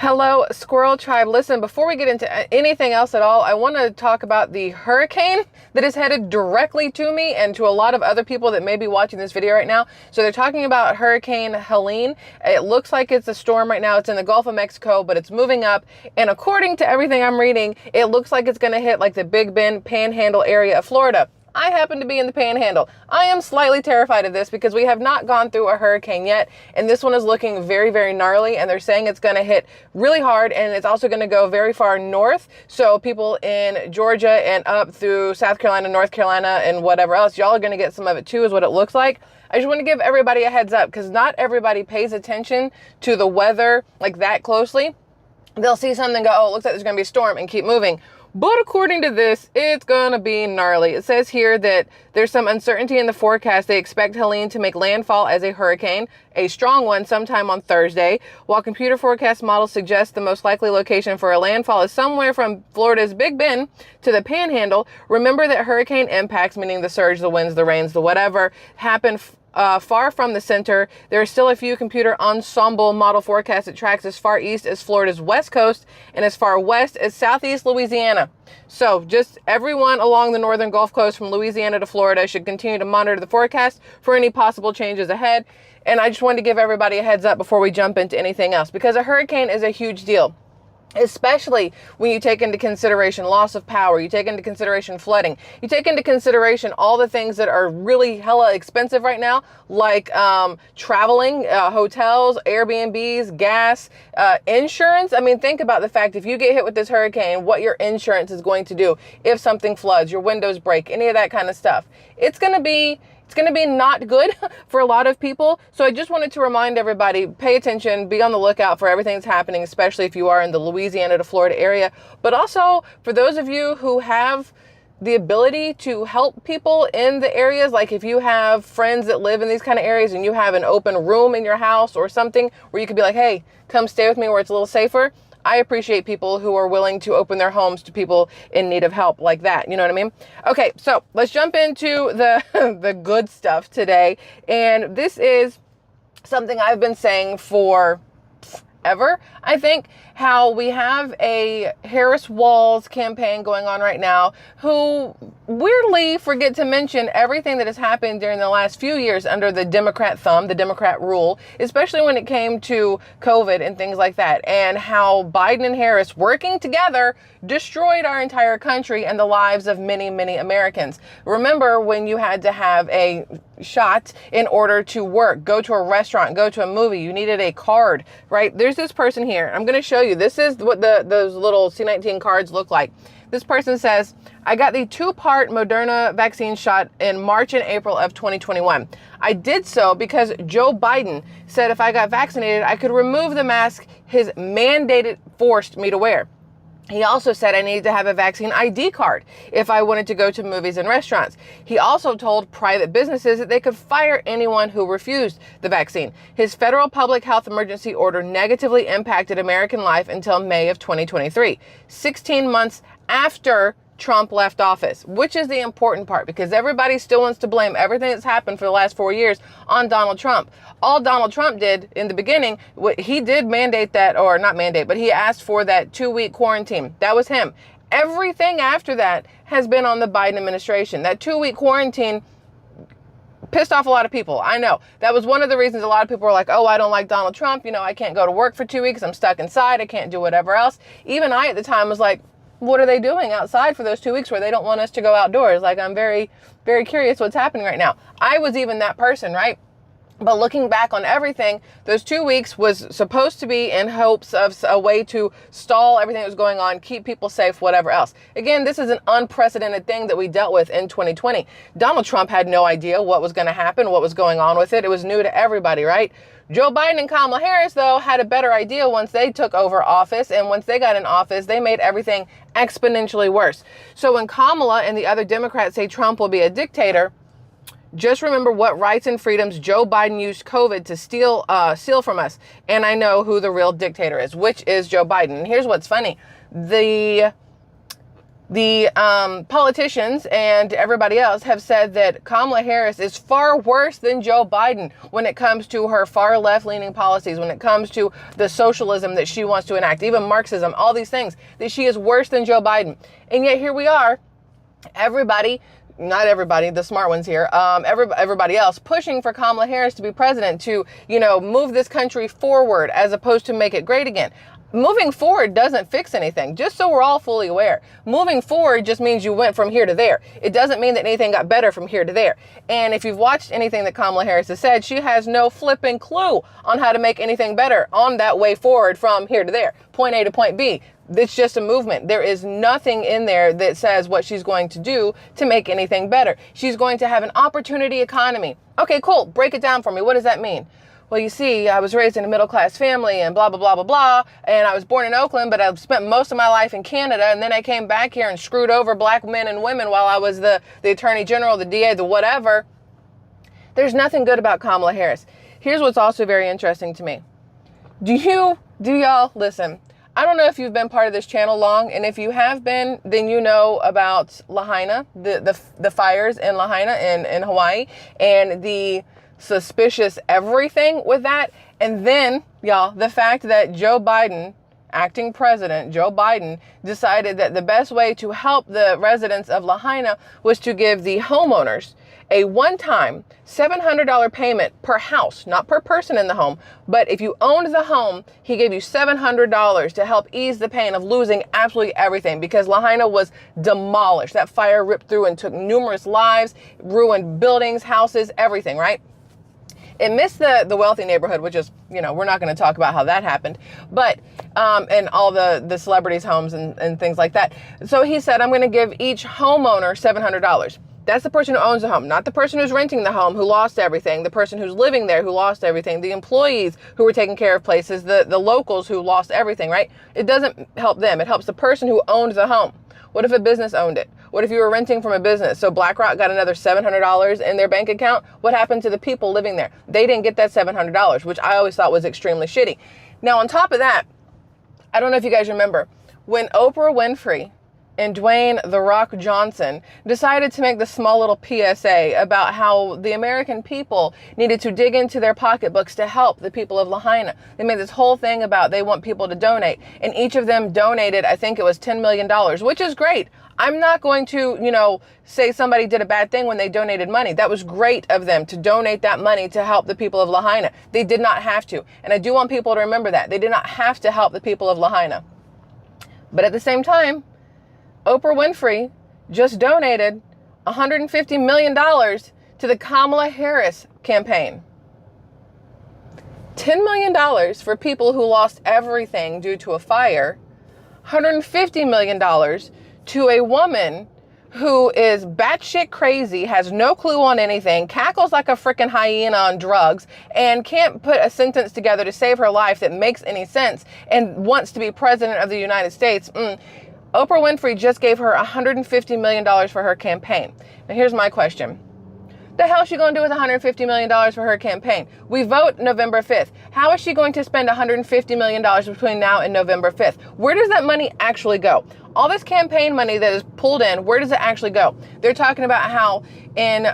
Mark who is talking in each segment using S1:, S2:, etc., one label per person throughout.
S1: Hello, Squirrel Tribe. Listen, before we get into anything else at all, I want to talk about the hurricane that is headed directly to me and to a lot of other people that may be watching this video right now. So they're talking about Hurricane Helene. It looks like it's a storm right now. It's in the Gulf of Mexico, but it's moving up. And according to everything I'm reading, it looks like it's going to hit like the Big Bend Panhandle area of Florida. I happen to be in the Panhandle. I am slightly terrified of this because we have not gone through a hurricane yet, and this one is looking very, very gnarly, and they're saying it's going to hit really hard, and it's also going to go very far north. So people in Georgia and up through South Carolina, North Carolina, and whatever else, y'all are going to get some of it too, is what it looks like. I just want to give everybody a heads up because not everybody pays attention to the weather like that closely. They'll see something and go, oh, it looks like there's going to be a storm, and keep moving. But according to this, it's going to be gnarly. It says here that there's some uncertainty in the forecast. They expect Helene to make landfall as a hurricane, a strong one, sometime on Thursday. While computer forecast models suggest the most likely location for a landfall is somewhere from Florida's Big Bend to the Panhandle, remember that hurricane impacts, meaning the surge, the winds, the rains, the whatever, happen far from the center. There are still a few computer ensemble model forecasts that tracks as far east as Florida's west coast and as far west as southeast Louisiana. So just everyone along the northern Gulf Coast from Louisiana to Florida should continue to monitor the forecast for any possible changes ahead. And I just wanted to give everybody a heads up before we jump into anything else, because a hurricane is a huge deal. Especially when you take into consideration loss of power, you take into consideration flooding, you take into consideration all the things that are really hella expensive right now, like traveling, hotels, Airbnbs, gas, insurance. I mean, think about the fact if you get hit with this hurricane, what your insurance is going to do if something floods, your windows break, any of that kind of stuff. It's going to be not good for a lot of people. So I just wanted to remind everybody, pay attention, be on the lookout for everything that's happening, especially if you are in the Louisiana to Florida area. But also for those of you who have the ability to help people in the areas, like if you have friends that live in these kind of areas and you have an open room in your house or something where you could be like, hey, come stay with me where it's a little safer. I appreciate people who are willing to open their homes to people in need of help like that. You know what I mean? Okay, so let's jump into the good stuff today. And this is something I've been saying for ever, I think, how we have a Harris Walls campaign going on right now, who weirdly forget to mention everything that has happened during the last few years under the Democrat thumb, the Democrat rule, especially when it came to COVID and things like that, and how Biden and Harris working together destroyed our entire country and the lives of many, many Americans. Remember when you had to have a shot in order to work, go to a restaurant, go to a movie, you needed a card, right? There's this person here. I'm going to show you. This is what those little C19 cards look like. This person says, I got the 2-part Moderna vaccine shot in March and April of 2021. I did so because Joe Biden said if I got vaccinated, I could remove the mask his mandated forced me to wear. He also said I needed to have a vaccine ID card if I wanted to go to movies and restaurants. He also told private businesses that they could fire anyone who refused the vaccine. His federal public health emergency order negatively impacted American life until May of 2023, 16 months after Trump left office, which is the important part because everybody still wants to blame everything that's happened for the last 4 years on Donald Trump. All Donald Trump did in the beginning, he did mandate that, or not mandate, but he asked for that 2-week quarantine. That was him. Everything after that has been on the Biden administration. That 2-week quarantine pissed off a lot of people. I know. That was one of the reasons a lot of people were like, oh, I don't like Donald Trump. You know, I can't go to work for 2 weeks. I'm stuck inside. I can't do whatever else. Even I at the time was like, what are they doing outside for those 2 weeks where they don't want us to go outdoors? Like, I'm very, very curious what's happening right now. I was even that person, right? But looking back on everything, those 2 weeks was supposed to be in hopes of a way to stall everything that was going on, keep people safe, whatever else. Again, this is an unprecedented thing that we dealt with in 2020. Donald Trump had no idea what was going to happen, what was going on with it. It was new to everybody, right? Joe Biden and Kamala Harris, though, had a better idea once they took over office. And once they got in office, they made everything exponentially worse. So when Kamala and the other Democrats say Trump will be a dictator, just remember what rights and freedoms Joe Biden used COVID to steal from us. And I know who the real dictator is, which is Joe Biden. And here's what's funny. The the politicians and everybody else have said that Kamala Harris is far worse than Joe Biden when it comes to her far left-leaning policies, when it comes to the socialism that she wants to enact, even Marxism, all these things, that she is worse than Joe Biden. And yet here we are, everybody, not everybody, the smart ones here, everybody else pushing for Kamala Harris to be president, to, move this country forward as opposed to make it great again. Moving forward doesn't fix anything, just so we're all fully aware. Moving forward just means you went from here to there. It doesn't mean that anything got better from here to there. And if you've watched anything that Kamala Harris has said, she has no flipping clue on how to make anything better on that way forward from here to there, point A to point B. It's just a movement. There is nothing in there that says what she's going to do to make anything better. She's going to have an opportunity economy. Okay, cool. Break it down for me. What does that mean? Well, you see, I was raised in a middle-class family and blah, blah, blah, blah, blah. And I was born in Oakland, but I've spent most of my life in Canada. And then I came back here and screwed over black men and women while I was the attorney general, the DA, the whatever. There's nothing good about Kamala Harris. Here's what's also very interesting to me. Do y'all listen? I don't know if you've been part of this channel long, and if you have been, then you know about Lahaina, the fires in Lahaina in Hawaii, and the suspicious everything with that. And then, y'all, the fact that Joe Biden, acting president Joe Biden, decided that the best way to help the residents of Lahaina was to give the homeowners a one-time $700 payment per house, not per person in the home, but if you owned the home, he gave you $700 to help ease the pain of losing absolutely everything, because Lahaina was demolished. That fire ripped through and took numerous lives, ruined buildings, houses, everything, right? It missed the wealthy neighborhood, which is, we're not going to talk about how that happened, but, and all the celebrities' homes and things like that. So he said, I'm going to give each homeowner $700. That's the person who owns the home, not the person who's renting the home who lost everything, the person who's living there who lost everything, the employees who were taking care of places, the locals who lost everything, right? It doesn't help them. It helps the person who owned the home. What if a business owned it? What if you were renting from a business? So BlackRock got another $700 in their bank account. What happened to the people living there? They didn't get that $700, which I always thought was extremely shitty. Now, on top of that, I don't know if you guys remember, when Oprah Winfrey and Dwayne "The Rock" Johnson decided to make this small little PSA about how the American people needed to dig into their pocketbooks to help the people of Lahaina. They made this whole thing about they want people to donate, and each of them donated, I think it was $10 million, which is great. I'm not going to, say somebody did a bad thing when they donated money. That was great of them to donate that money to help the people of Lahaina. They did not have to. And I do want people to remember that. They did not have to help the people of Lahaina. But at the same time, Oprah Winfrey just donated $150 million to the Kamala Harris campaign. $10 million for people who lost everything due to a fire. $150 million to a woman who is batshit crazy, has no clue on anything, cackles like a freaking hyena on drugs, and can't put a sentence together to save her life that makes any sense, and wants to be president of the United States. Oprah Winfrey just gave her $150 million for her campaign. Now here's my question. The hell is she going to do with $150 million for her campaign? We vote November 5th. How is she going to spend $150 million between now and November 5th? Where does that money actually go? All this campaign money that is pulled in, where does it actually go? They're talking about how in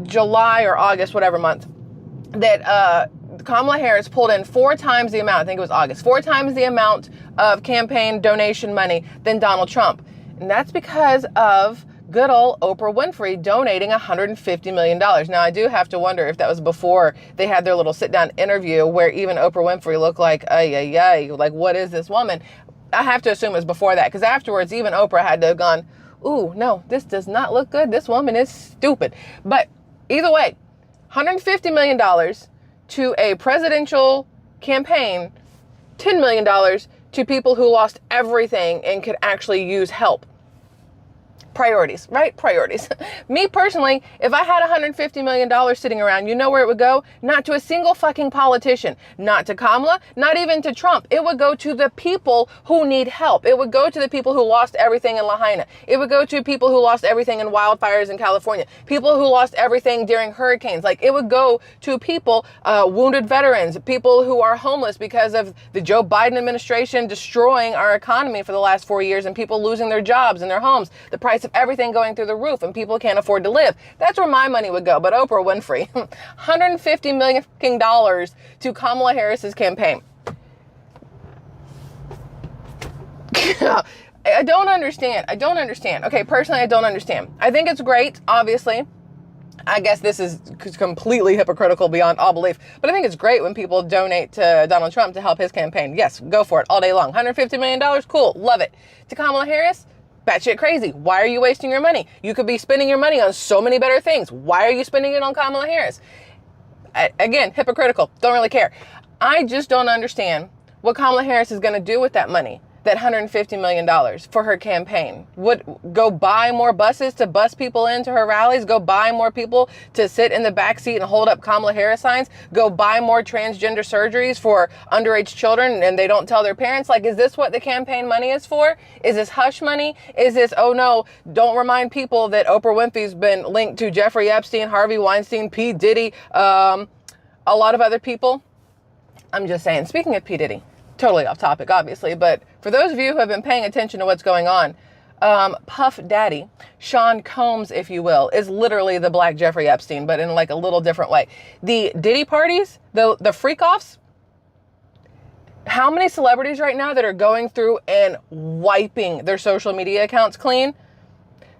S1: July or August, whatever month, that Kamala Harris pulled in 4 times the amount, I think it was August, 4 times the amount of campaign donation money than Donald Trump. And that's because of good old Oprah Winfrey donating $150 million. Now, I do have to wonder if that was before they had their little sit-down interview where even Oprah Winfrey looked like, like, what is this woman? I have to assume it was before that, because afterwards, even Oprah had to have gone, ooh, no, this does not look good. This woman is stupid. But either way, $150 million to a presidential campaign, $10 million to people who lost everything and could actually use help. Priorities, right? Priorities. Me personally, if I had $150 million sitting around, you know where it would go? Not to a single fucking politician, not to Kamala, not even to Trump. It would go to the people who need help. It would go to the people who lost everything in Lahaina. It would go to people who lost everything in wildfires in California, people who lost everything during hurricanes. Like, it would go to people, wounded veterans, people who are homeless because of the Joe Biden administration destroying our economy for the last 4 years and people losing their jobs and their homes, the price of everything going through the roof, and people can't afford to live. That's where my money would go. But Oprah Winfrey, $150 million to Kamala Harris's campaign. I don't understand. Okay, personally, I don't understand. I think it's great, obviously. I guess this is completely hypocritical beyond all belief, but I think it's great when people donate to Donald Trump to help his campaign. Yes, go for it all day long. $150 million, cool, love it. To Kamala Harris, batshit crazy. Why are you wasting your money? You could be spending your money on so many better things. Why are you spending it on Kamala Harris? Again, hypocritical. Don't really care. I just don't understand what Kamala Harris is going to do with that money, that $150 million for her campaign. Would go buy more buses to bus people into her rallies? Go buy more people to sit in the back seat and hold up Kamala Harris signs? Go buy more transgender surgeries for underage children and they don't tell their parents? Like, is this what the campaign money is for? Is this hush money? Is this, oh no, don't remind people that Oprah Winfrey's been linked to Jeffrey Epstein, Harvey Weinstein, P. Diddy, a lot of other people? I'm just saying, speaking of P. Diddy, totally off topic, obviously, but for those of you who have been paying attention to what's going on, Puff Daddy, Sean Combs, if you will, is literally the Black Jeffrey Epstein, but in like a little different way. The Diddy parties, the freak-offs, how many celebrities right now that are going through and wiping their social media accounts clean?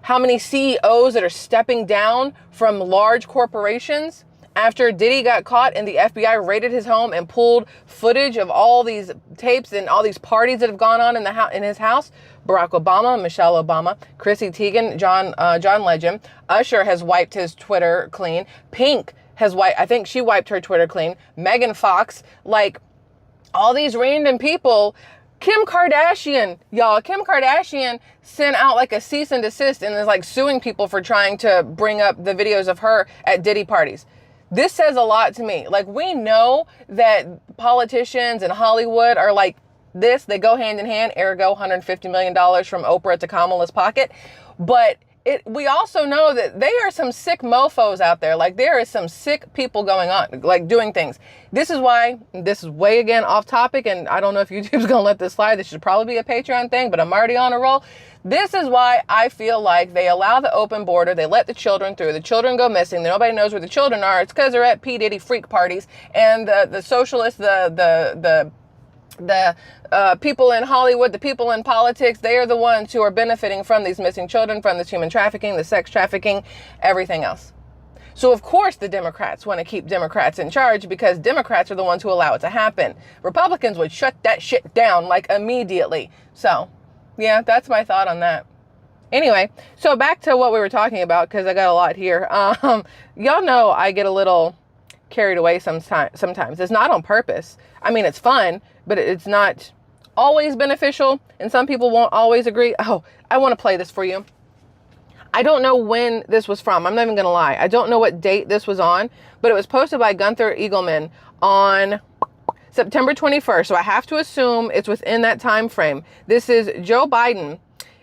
S1: How many CEOs that are stepping down from large corporations? After Diddy got caught and the FBI raided his home and pulled footage of all these tapes and all these parties that have gone on in his house, Barack Obama, Michelle Obama, Chrissy Teigen, John Legend, Usher has wiped his Twitter clean. Pink has I think she wiped her Twitter clean. Megan Fox, like all these random people. Kim Kardashian sent out like a cease and desist and is like suing people for trying to bring up the videos of her at Diddy parties. This says a lot to me. Like, we know that politicians in Hollywood are like this. They go hand in hand, ergo $150 million from Oprah to Kamala's pocket. But we also know that they are some sick mofos out there. Like, there is some sick people going on, like doing things. This is why, this is way again off topic, and I don't know if YouTube's gonna let this slide. This should probably be a Patreon thing, but I'm already on a roll. This is why I feel like they allow the open border. They let the children through. The children go missing. Nobody knows where the children are. It's because they're at P. Diddy freak parties. And the socialists, the people in Hollywood, the people in politics, they are the ones who are benefiting from these missing children, from this human trafficking, the sex trafficking, everything else. So of course the Democrats want to keep Democrats in charge because Democrats are the ones who allow it to happen. Republicans would shut that shit down like immediately. So yeah, that's my thought on that. Anyway, so back to what we were talking about, because I got a lot here. Y'all know I get a little carried away sometimes. It's not on purpose. I mean, it's fun, but it's not always beneficial, and some people won't always agree. Oh, I want to play this for you. I don't know when this was from. I'm not even going to lie. I don't know what date this was on, but it was posted by Gunther Eagleman on September 21st. So I have to assume it's within that time frame. This is Joe Biden.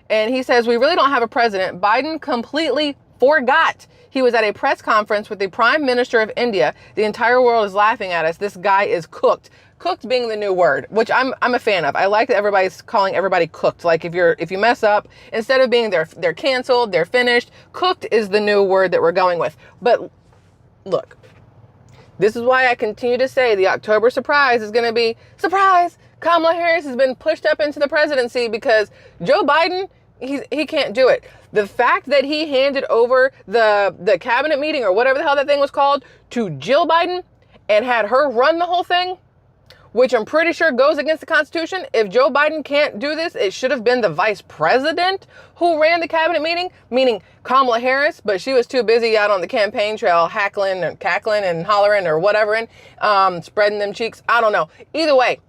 S1: And he says, we really don't have a president. Biden completely forgot he was at a press conference with the Prime Minister of India. The entire world is laughing at us. This guy is cooked. Cooked being the new word, which I'm a fan of. I like that everybody's calling everybody cooked. Like if you mess up, instead of being they're canceled, they're finished, cooked is the new word that we're going with. But look, this is why I continue to say the October surprise is going to be, surprise, Kamala Harris has been pushed up into the presidency because Joe Biden, he can't do it. The fact that he handed over the cabinet meeting or whatever the hell that thing was called to Jill Biden and had her run the whole thing, which I'm pretty sure goes against the Constitution. If Joe Biden can't do this, it should have been the vice president who ran the cabinet meeting, meaning Kamala Harris, but she was too busy out on the campaign trail hackling and cackling and hollering or whatever and spreading them cheeks. I don't know. Either way,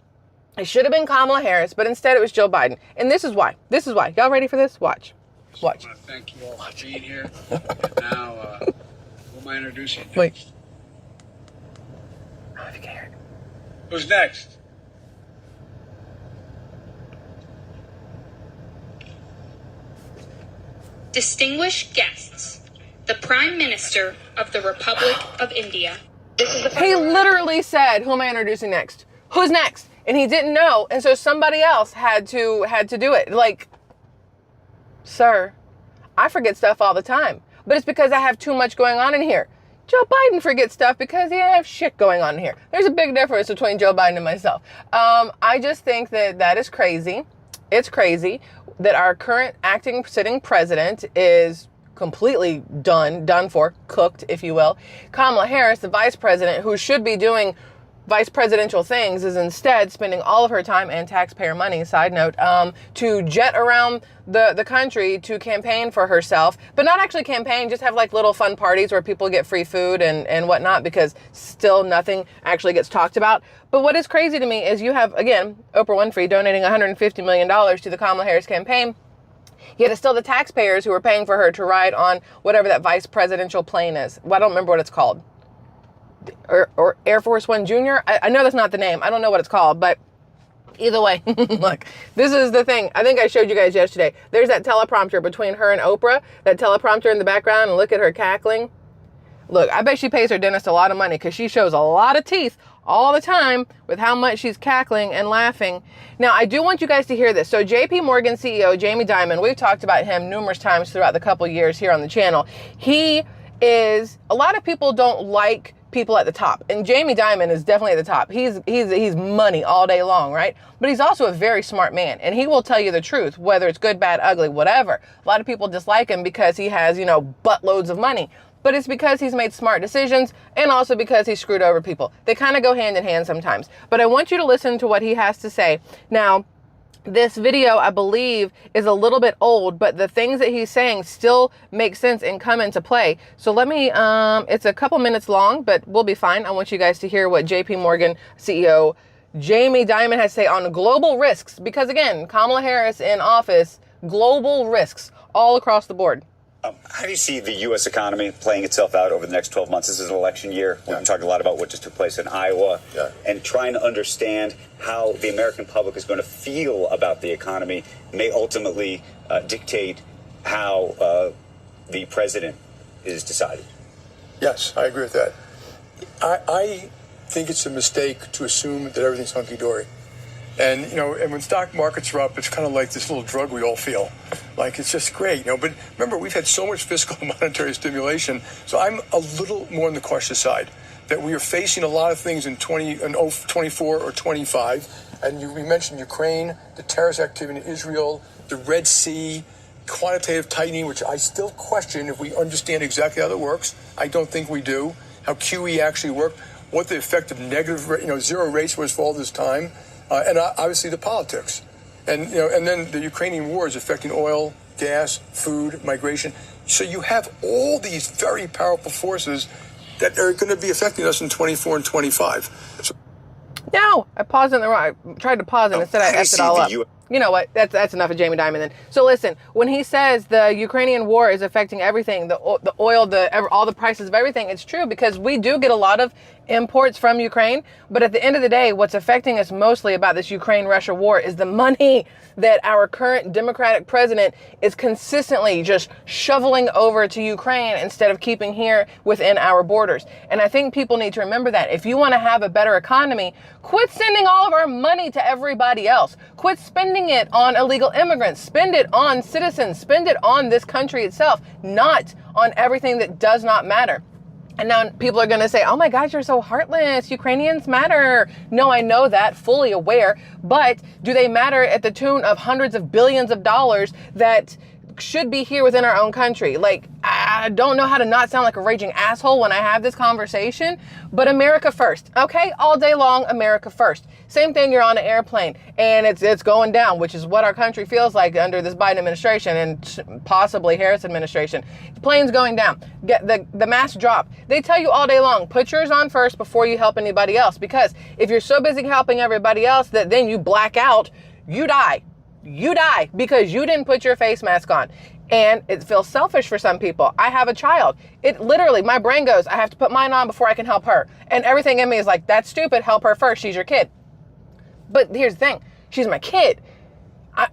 S1: it should have been Kamala Harris, but instead it was Joe Biden. And this is why. Y'all ready for this? Watch. Watch.
S2: I want to thank you all for being here. And now, who am I introducing next?
S1: Wait. I don't know if you can hear it.
S2: Who's next?
S3: Distinguished guests, the Prime Minister of the Republic of India.
S1: He literally said, who am I introducing next? Who's next? And he didn't know, and so somebody else had to do it. Like, sir, I forget stuff all the time, but it's because I have too much going on in here. Joe Biden forgets stuff because he didn't have shit going on in here. There's a big difference between Joe Biden and myself. I just think that is crazy. It's crazy that our current sitting president is completely done for, cooked, if you will. Kamala Harris, the vice president, who should be doing vice presidential things, is instead spending all of her time and taxpayer money, side note, to jet around the country to campaign for herself, but not actually campaign, just have like little fun parties where people get free food and whatnot, because still nothing actually gets talked about. But what is crazy to me is you have, again, Oprah Winfrey donating $150 million to the Kamala Harris campaign. Yet it's still the taxpayers who are paying for her to ride on whatever that vice presidential plane is. Well, I don't remember what it's called. Or Air Force One Junior. I know that's not the name. I don't know what it's called, but either way, look, this is the thing. I think I showed you guys yesterday. There's that teleprompter between her and Oprah, that teleprompter in the background, and look at her cackling. Look, I bet she pays her dentist a lot of money because she shows a lot of teeth all the time with how much she's cackling and laughing. Now, I do want you guys to hear this. So JP Morgan CEO Jamie Dimon, we've talked about him numerous times throughout the couple years here on the channel. A lot of people don't like people at the top, and Jamie Dimon is definitely at the top. He's money all day long, right? But he's also a very smart man, and he will tell you the truth, whether it's good, bad, ugly, whatever. A lot of people dislike him because he has, buttloads of money, but it's because he's made smart decisions and also because he screwed over people. They kind of go hand in hand sometimes. But I want you to listen to what he has to say. Now, this video, I believe, is a little bit old, but the things that he's saying still make sense and come into play. So let me, it's a couple minutes long, but we'll be fine. I want you guys to hear what JP Morgan CEO Jamie Dimon has to say on global risks. Because again, Kamala Harris in office, global risks all across the board.
S4: How do you see the U.S. economy playing itself out over the next 12 months? This is an election year. We've been talking a lot about what just took place in Iowa and trying to understand how the American public is going to feel about the economy may ultimately dictate how the president is decided.
S5: Yes, I agree with that. I think it's a mistake to assume that everything's hunky-dory. And, and when stock markets are up, it's kind of like this little drug we all feel. Like, it's just great, But remember, we've had so much fiscal and monetary stimulation, so I'm a little more on the cautious side, that we are facing a lot of things in 24 or 25. And we mentioned Ukraine, the terrorist activity in Israel, the Red Sea, quantitative tightening, which I still question if we understand exactly how that works. I don't think we do. How QE actually worked, what the effect of negative, zero rates was for all this time. And obviously the politics, and then the Ukrainian war is affecting oil, gas, food, migration. So you have all these very powerful forces that are going to be affecting us in 24 and 25.
S1: No, I paused in the wrong. I tried to pause and instead I effed it all up. You know what? That's enough of Jamie Dimon then. So listen, when he says the Ukrainian war is affecting everything, the oil, all the prices of everything, it's true because we do get a lot of imports from Ukraine. But at the end of the day, what's affecting us mostly about this Ukraine-Russia war is the money that our current Democratic president is consistently just shoveling over to Ukraine instead of keeping here within our borders. And I think people need to remember that. If you want to have a better economy, quit sending all of our money to everybody else. Quit spending it on illegal immigrants. Spend it on citizens. Spend it on this country itself, not on everything that does not matter. And now people are going to say, oh my gosh, you're so heartless. Ukrainians matter. No, I know that, fully aware. But do they matter at the tune of hundreds of billions of dollars that should be here within our own country? Like, I don't know how to not sound like a raging asshole when I have this conversation, but America first, okay? All day long, America first. Same thing, you're on an airplane and it's going down, which is what our country feels like under this Biden administration and possibly Harris administration. The plane's going down, get the mask drop. They tell you all day long, put yours on first before you help anybody else, because if you're so busy helping everybody else that then you black out, you die. You die because you didn't put your face mask on. And it feels selfish for some people. I have a child. It literally, my brain goes, I have to put mine on before I can help her. And everything in me is like, that's stupid. Help her first. She's your kid. But here's the thing. She's my kid.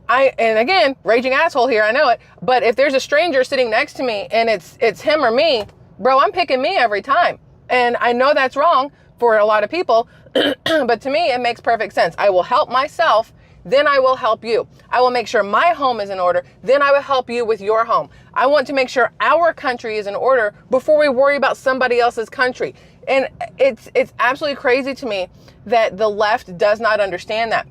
S1: And again, raging asshole here, I know it. But if there's a stranger sitting next to me and it's him or me, bro, I'm picking me every time. And I know that's wrong for a lot of people. But to me, it makes perfect sense. I will help myself, then I will help you. I will make sure my home is in order, then I will help you with your home. I want to make sure our country is in order before we worry about somebody else's country. And it's absolutely crazy to me that the left does not understand that.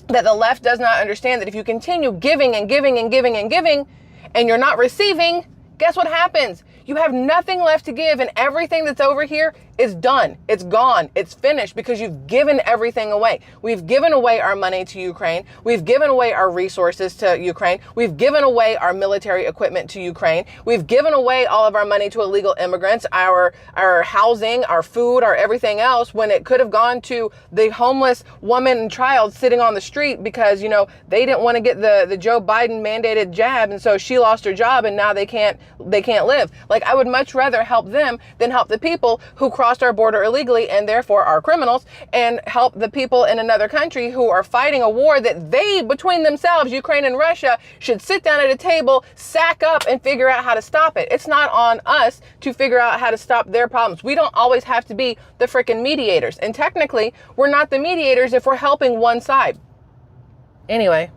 S1: That the left does not understand that if you continue giving and giving and giving and giving and you're not receiving, guess what happens? You have nothing left to give, and everything that's over here is done. It's gone. It's finished because you've given everything away. We've given away our money to Ukraine. We've given away our resources to Ukraine. We've given away our military equipment to Ukraine. We've given away all of our money to illegal immigrants, our housing, our food, our everything else, when it could have gone to the homeless woman and child sitting on the street because, they didn't want to get the Joe Biden mandated jab, and so she lost her job and now they can't live. Like, I would much rather help them than help the people who crossed our border illegally and therefore are criminals, and help the people in another country who are fighting a war that they, between themselves, Ukraine and Russia, should sit down at a table, sack up, and figure out how to stop it. It's not on us to figure out how to stop their problems. We don't always have to be the freaking mediators. And technically, we're not the mediators if we're helping one side. Anyway,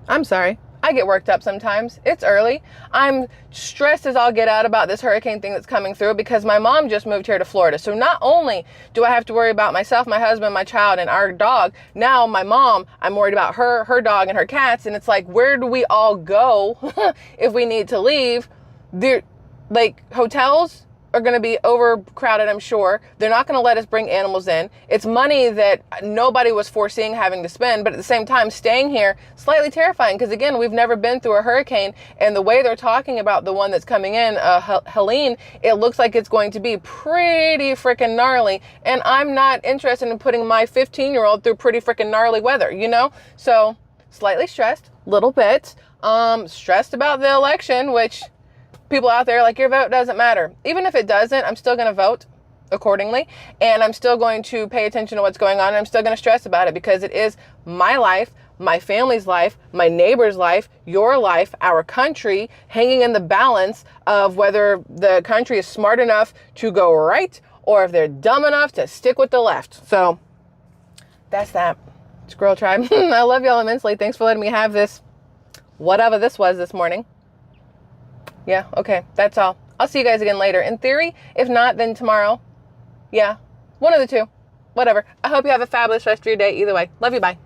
S1: I'm sorry. I get worked up sometimes. It's early. I'm stressed as all get out about this hurricane thing that's coming through because my mom just moved here to Florida. So not only do I have to worry about myself, my husband, my child, and our dog, now my mom, I'm worried about her dog, and her cats. And it's like, where do we all go if we need to leave? Hotels are going to be overcrowded, I'm sure. They're not going to let us bring animals in. It's money that nobody was foreseeing having to spend, but at the same time, staying here, slightly terrifying, because again, we've never been through a hurricane, and the way they're talking about the one that's coming in, Helene, it looks like it's going to be pretty freaking gnarly, and I'm not interested in putting my 15-year-old through pretty freaking gnarly weather, So, slightly stressed, little bit, stressed about the election, which people out there like, your vote doesn't matter. Even if it doesn't, I'm still going to vote accordingly. And I'm still going to pay attention to what's going on. And I'm still going to stress about it because it is my life, my family's life, my neighbor's life, your life, our country, hanging in the balance of whether the country is smart enough to go right or if they're dumb enough to stick with the left. So that's that. Squirrel Tribe. I love y'all immensely. Thanks for letting me have this, whatever this was this morning. Yeah, okay, that's all. I'll see you guys again later. In theory, if not, then tomorrow. Yeah, one of the two. Whatever. I hope you have a fabulous rest of your day. Either way. Love you. Bye.